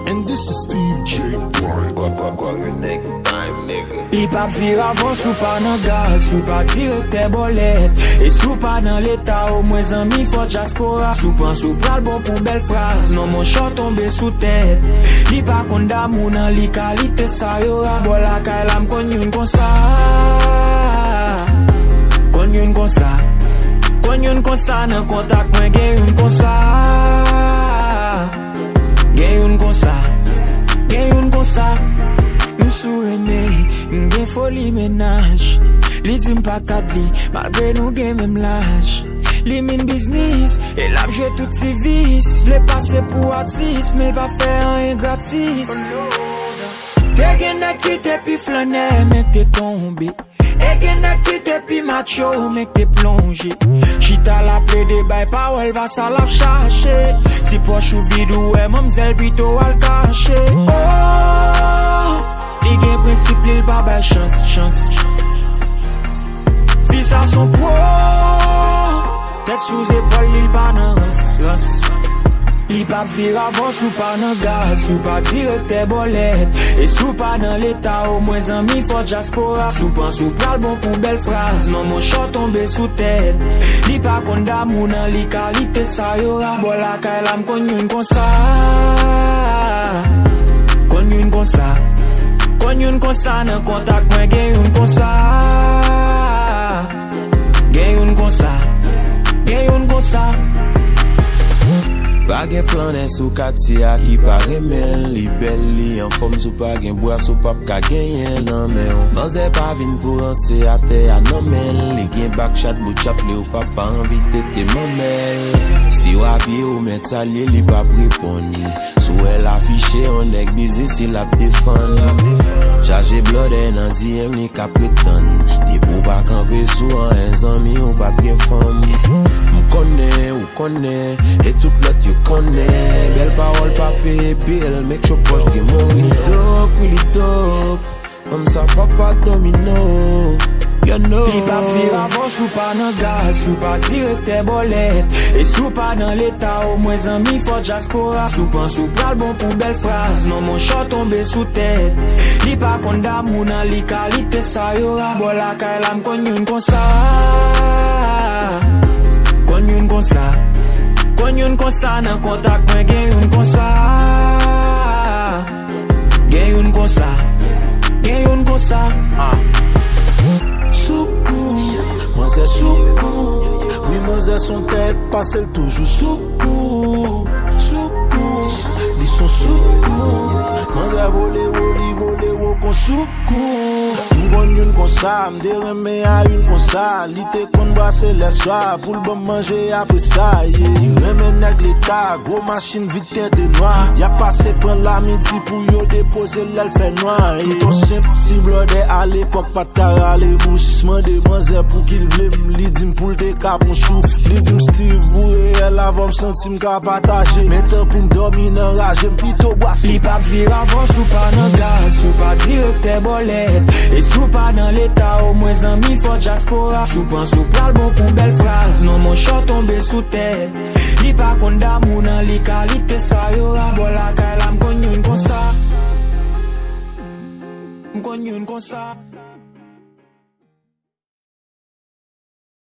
And this is Steve J. Next time, nigga. Li pa vir avon sou pa nan gaz, sou pa direkte bolet. E sou pa nan l'Etat, au mwen zanmi fò diaspora. Sou pan sou pral bon pou bel fraz, non mon chan tombe sou tèt. Li pa kon damou nan li kalite sa yora. Bola kay lam kon yon kon sa. Kon yon kon sa. Kon yon kon sa nan kontak mwen gen yon kon sa. Gen yon kon sa. Gen yon kon sa. M'sou reme, m'gen foli menaj. Li di m'pa kat li, malgré nou gen même l'âge. Li min business, et l'ap jwe tout si vis. Vle pase pou artiste, mais pa fè an gratis. Te gen nak ki te pi flanè, men te tombe. E gen nak ki te pi macho, men te plonge. Chita la ple de bay pa ou el va sa la chache. Si poch ou vidou e mamzel bito al kache. Oh, li gen prinsip li l pa bay chans. Fils a son pro, tête sous épaule li l pa nan ras. Li pa vir avon sou pa nan gaz, sou pa direkte bolet. E sou pa nan l'Etat, au mwen zanmi fò diaspora. Sou pan sou pral bon pou bel fraz, non mon chan tombe sou tèt. Li pa kon damou nan li kalite sa yora. Bola kay lam kon yon kon sa. Kon yon kon sa. Kon yon kon sa nan kontak mwen gen yon kon sa. Gen yon kon sa. Gen yon kon sa. Pa gen flanen sou katia ki pa remen. Li bel li en form sou pa gen boya sou pap ka genyen nan men. Nan zè pa vin pou ranse a te a nan men. Li gen bak chat bout chap li ou pa pa anvite te mamel. Si wapye ou met salye li pa preponi. Sou el afiche on ek bizis il ap defan. Charge blode nan DM ni ka pretan. Di pou pa kampe sou an en zami ou pa bien fam. M'konne ou konne, et tout lot you konne. Bel parole pa pay bill, make sure poche gen mon li dope. Comme ça papa domino. You know. Li pa vir avon sou pa nan gaz, sou pa direkte bolet. E sou pa nan l'Etat, au mwen zanmi fò diaspora. Sou pan sou pral bon pou bel fraz, non mon chan tombe sou tèt. Li pa kon damou nan li kalite sa yora. Bola kay lam kon yon kon sa. Kon yon kon sa. Kon yon kon sa nan kontak mwen gen yon kon sa. Gen yon kon sa. Gen yon kon sa. Soukou, moi c'est soukou. Oui, moi c'est son tête, passe elle toujours soukou. Soukou, ils sont soukou. Moi c'est volé, kon soukou. M'gon yon kon sa, m'de reme a yon kon sa. Li te kon brasse les soirs, pou l'bon manger après ça. Di reme nèg l'État, gros machine vite tête noire. Y'a passé prendre la midi pour yo déposer l'el fait noir. Ton simple petit blodé à l'époque, pas de cara les bouches. M'de manzè pour qu'il vle m'li dim pou l'te ka pon chouf. Li dim Steve vous réel avant m'senti m'ka partager. Maintenant pour m'dormi nan rage, m'pito boisse. Li pa vir avon sou pa nan gaz, sou pa direkte bolet. E sou pa nan l'Etat, au mwen zanmi fò diaspora. Sou pan sou pral bon pou bel fraz, non mon chan tombe sou tèt. Li pa kon damou nan li kalite sa yora. Bola kay lam kon yon kon sa. M'kon yon kon sa.